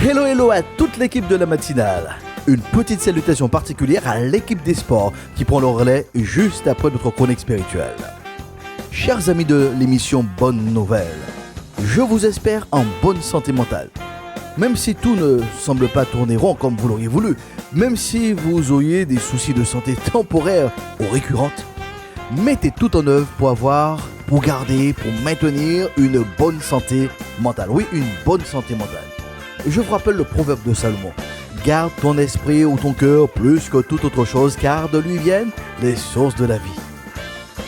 Hello hello à toute l'équipe de la matinale. Une petite salutation particulière à l'équipe des sports qui prend le relais juste après notre chronique spirituelle. Chers amis de l'émission Bonne Nouvelle, je vous espère en bonne santé mentale. Même si tout ne semble pas tourner rond comme vous l'auriez voulu, même si vous auriez des soucis de santé temporaires ou récurrentes, mettez tout en œuvre pour garder, pour maintenir une bonne santé mentale. Oui, une bonne santé mentale. Je vous rappelle le proverbe de Salomon. Garde ton esprit ou ton cœur plus que toute autre chose, car de lui viennent les sources de la vie.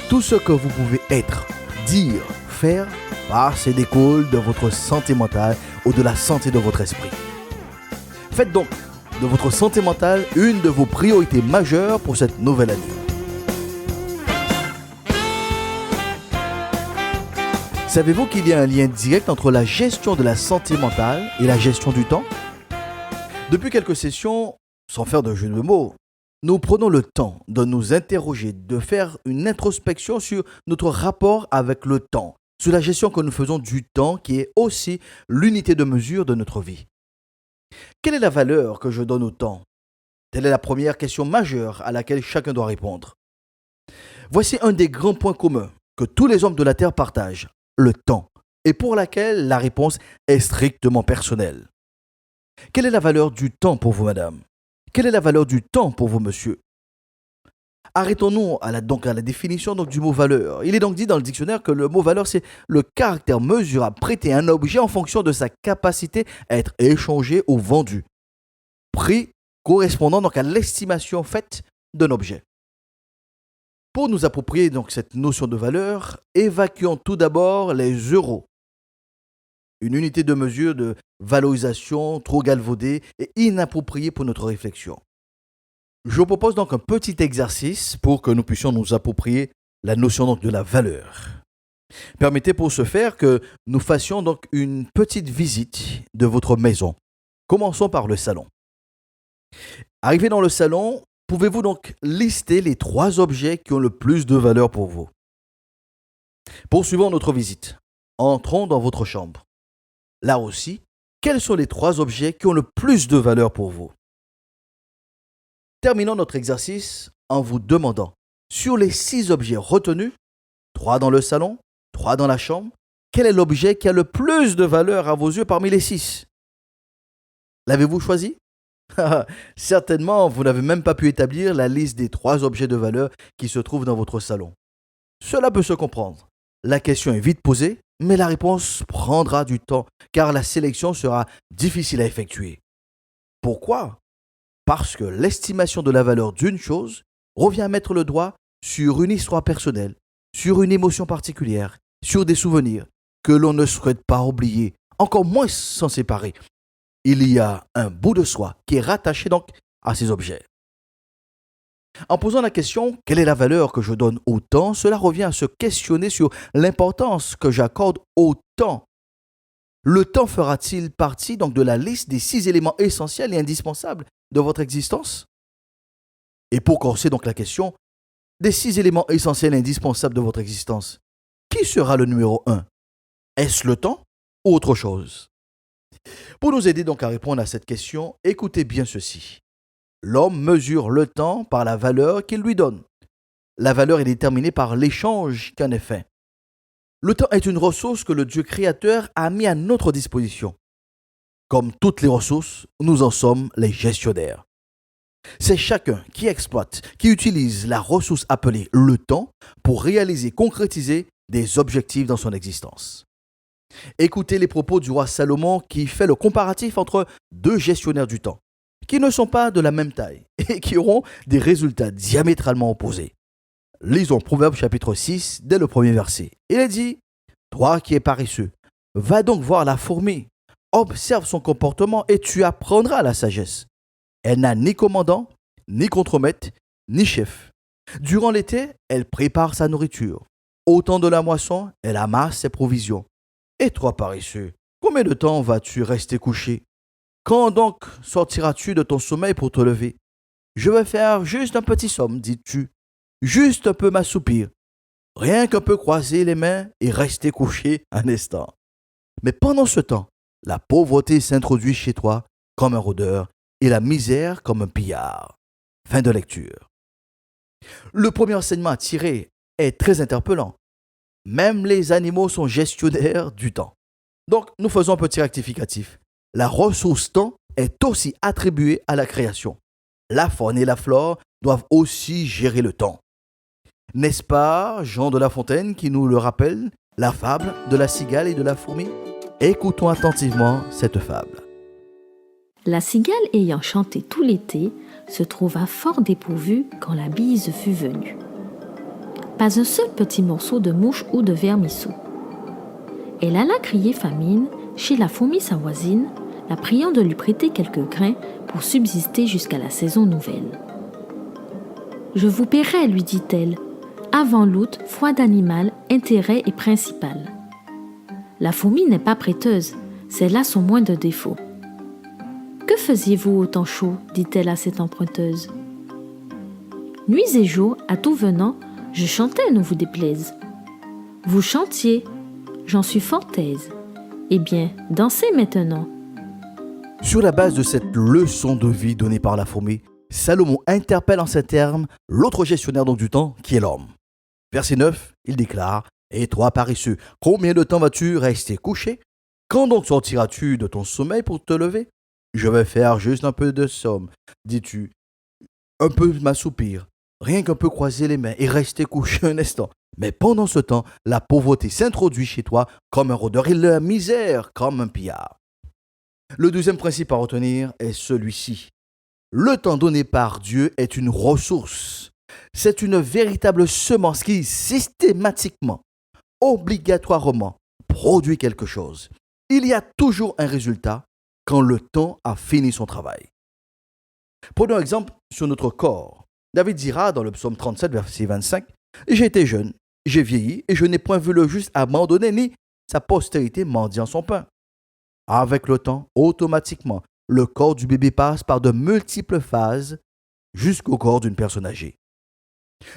Tout ce que vous pouvez être, dire, faire, passe et découle de votre santé mentale ou de la santé de votre esprit. Faites donc de votre santé mentale une de vos priorités majeures pour cette nouvelle année. Savez-vous qu'il y a un lien direct entre la gestion de la santé mentale et la gestion du temps ? Depuis quelques sessions, sans faire de jeu de mots, nous prenons le temps de nous interroger, de faire une introspection sur notre rapport avec le temps, sur la gestion que nous faisons du temps qui est aussi l'unité de mesure de notre vie. Quelle est la valeur que je donne au temps ? Telle est la première question majeure à laquelle chacun doit répondre. Voici un des grands points communs que tous les hommes de la Terre partagent, le temps, et pour laquelle la réponse est strictement personnelle. Quelle est la valeur du temps pour vous, madame ? Quelle est la valeur du temps pour vous, monsieur ? Arrêtons-nous à la définition du mot valeur. Il est donc dit dans le dictionnaire que le mot valeur, c'est le caractère mesurable prêté à un objet en fonction de sa capacité à être échangé ou vendu. Prix correspondant donc à l'estimation faite d'un objet. Pour nous approprier donc cette notion de valeur, évacuons tout d'abord les euros. Une unité de mesure de valorisation trop galvaudée et inappropriée pour notre réflexion. Je vous propose donc un petit exercice pour que nous puissions nous approprier la notion donc de la valeur. Permettez pour ce faire que nous fassions donc une petite visite de votre maison. Commençons par le salon. Arrivé dans le salon, pouvez-vous donc lister les 3 objets qui ont le plus de valeur pour vous ? Poursuivons notre visite. Entrons dans votre chambre. Là aussi, quels sont les 3 objets qui ont le plus de valeur pour vous ? Terminons notre exercice en vous demandant, sur les 6 objets retenus, 3 dans le salon, 3 dans la chambre, quel est l'objet qui a le plus de valeur à vos yeux parmi les 6 ? L'avez-vous choisi ? Certainement, vous n'avez même pas pu établir la liste des 3 objets de valeur qui se trouvent dans votre salon. Cela peut se comprendre. La question est vite posée, mais la réponse prendra du temps, car la sélection sera difficile à effectuer. Pourquoi ? Parce que l'estimation de la valeur d'une chose revient à mettre le doigt sur une histoire personnelle, sur une émotion particulière, sur des souvenirs que l'on ne souhaite pas oublier, encore moins s'en séparer. Il y a un bout de soi qui est rattaché donc à ces objets. En posant la question « Quelle est la valeur que je donne au temps ?», cela revient à se questionner sur l'importance que j'accorde au temps. Le temps fera-t-il partie donc de la liste des 6 éléments essentiels et indispensables de votre existence ? Et pour corser donc la question, des 6 éléments essentiels et indispensables de votre existence, qui sera le numéro 1 ? Est-ce le temps ou autre chose ? Pour nous aider donc à répondre à cette question, écoutez bien ceci. L'homme mesure le temps par la valeur qu'il lui donne. La valeur est déterminée par l'échange qu'en est fait. Le temps est une ressource que le Dieu créateur a mis à notre disposition. Comme toutes les ressources, nous en sommes les gestionnaires. C'est chacun qui exploite, qui utilise la ressource appelée le temps pour réaliser, concrétiser des objectifs dans son existence. Écoutez les propos du roi Salomon qui fait le comparatif entre 2 gestionnaires du temps, qui ne sont pas de la même taille et qui auront des résultats diamétralement opposés. Lisons Proverbe chapitre 6 dès le premier verset. Il est dit « Toi qui es paresseux, va donc voir la fourmi, observe son comportement et tu apprendras la sagesse. Elle n'a ni commandant, ni contremaître, ni chef. Durant l'été, elle prépare sa nourriture. Au temps de la moisson, elle amasse ses provisions. Et toi, paresseux, combien de temps vas-tu rester couché ? Quand donc sortiras-tu de ton sommeil pour te lever ? Je vais faire juste un petit somme, dis-tu. Juste un peu m'assoupir. Rien qu'un peu croiser les mains et rester couché un instant. Mais pendant ce temps, la pauvreté s'introduit chez toi comme un rôdeur et la misère comme un pillard. Fin de lecture. Le premier enseignement à tirer est très interpellant. Même les animaux sont gestionnaires du temps. Donc, nous faisons un petit rectificatif. La ressource temps est aussi attribuée à la création. La faune et la flore doivent aussi gérer le temps. N'est-ce pas Jean de La Fontaine qui nous le rappelle, la fable de la cigale et de la fourmi? Écoutons attentivement cette fable. La cigale ayant chanté tout l'été se trouva fort dépourvue quand la bise fut venue. Pas un seul petit morceau de mouche ou de vermisseau. Elle alla crier famine chez la fourmi sa voisine, la priant de lui prêter quelques grains pour subsister jusqu'à la saison nouvelle. « Je vous paierai, lui dit-elle. Avant l'août, foi d'animal, intérêt est principal. La fourmi n'est pas prêteuse, c'est là son moindre défaut. Que faisiez-vous au temps chaud, dit-elle à cette emprunteuse. Nuits et jours, à tout venant, je chantais, ne vous déplaise. Vous chantiez, j'en suis fort aise. Eh bien, dansez maintenant. Sur la base de cette leçon de vie donnée par la fourmi, Salomon interpelle en ces termes l'autre gestionnaire donc du temps qui est l'homme. Verset 9, il déclare « Et toi, paresseux, combien de temps vas-tu rester couché? Quand donc sortiras-tu de ton sommeil pour te lever? Je vais faire juste un peu de somme, dis-tu, un peu m'assoupir, rien qu'un peu croiser les mains et rester couché un instant. Mais pendant ce temps, la pauvreté s'introduit chez toi comme un rôdeur et la misère comme un pillard. » Le deuxième principe à retenir est celui-ci. Le temps donné par Dieu est une ressource. C'est une véritable semence qui systématiquement, obligatoirement, produit quelque chose. Il y a toujours un résultat quand le temps a fini son travail. Prenons un exemple sur notre corps. David dira dans le psaume 37, verset 25, « J'ai été jeune, j'ai vieilli et je n'ai point vu le juste abandonné ni sa postérité mendiant son pain. » Avec le temps, automatiquement, le corps du bébé passe par de multiples phases jusqu'au corps d'une personne âgée.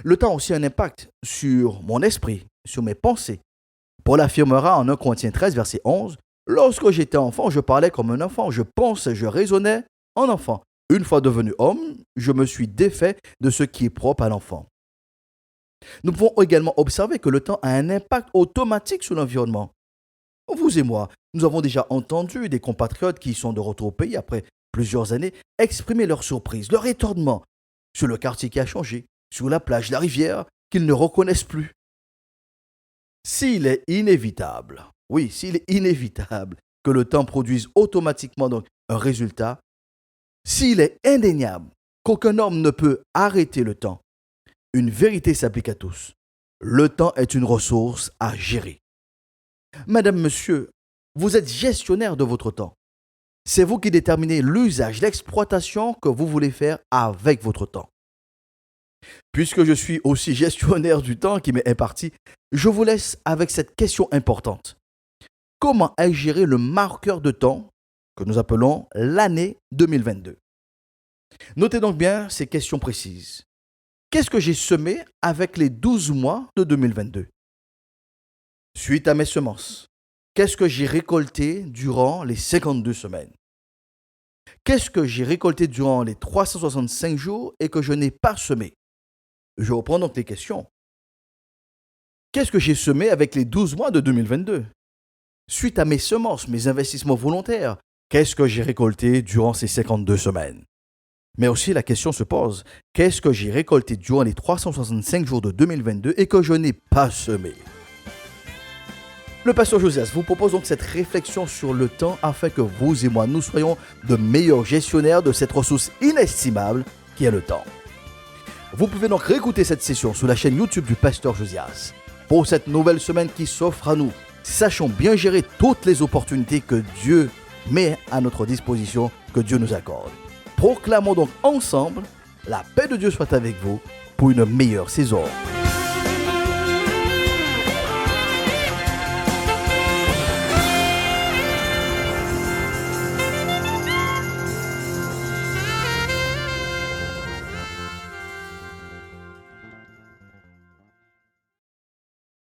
Le temps a aussi un impact sur mon esprit, sur mes pensées. Paul affirmera en 1 Corinthiens 13, verset 11, « Lorsque j'étais enfant, je parlais comme un enfant, je pensais, je raisonnais en enfant. Une fois devenu homme, je me suis défait de ce qui est propre à l'enfant. » Nous pouvons également observer que le temps a un impact automatique sur l'environnement. Vous et moi, nous avons déjà entendu des compatriotes qui sont de retour au pays après plusieurs années exprimer leur surprise, leur étonnement sur le quartier qui a changé, sur la plage, la rivière qu'ils ne reconnaissent plus. S'il est inévitable, s'il est inévitable que le temps produise automatiquement donc un résultat, s'il est indéniable qu'aucun homme ne peut arrêter le temps, une vérité s'applique à tous. Le temps est une ressource à gérer. Madame, monsieur, vous êtes gestionnaire de votre temps. C'est vous qui déterminez l'usage, l'exploitation que vous voulez faire avec votre temps. Puisque je suis aussi gestionnaire du temps qui m'est imparti, je vous laisse avec cette question importante. Comment est géré le marqueur de temps que nous appelons l'année 2022? Notez donc bien ces questions précises. Qu'est-ce que j'ai semé avec les 12 mois de 2022? Suite à mes semences, qu'est-ce que j'ai récolté durant les 52 semaines? Qu'est-ce que j'ai récolté durant les 365 jours et que je n'ai pas semé? Je reprends donc les questions. Qu'est-ce que j'ai semé avec les 12 mois de 2022? Suite à mes semences, mes investissements volontaires, qu'est-ce que j'ai récolté durant ces 52 semaines? Mais aussi la question se pose, qu'est-ce que j'ai récolté durant les 365 jours de 2022 et que je n'ai pas semé? Le pasteur Josias vous propose donc cette réflexion sur le temps afin que vous et moi, nous soyons de meilleurs gestionnaires de cette ressource inestimable qui est le temps. Vous pouvez donc réécouter cette session sur la chaîne YouTube du pasteur Josias. Pour cette nouvelle semaine qui s'offre à nous, sachons bien gérer toutes les opportunités que Dieu met à notre disposition, que Dieu nous accorde. Proclamons donc ensemble, la paix de Dieu soit avec vous pour une meilleure saison.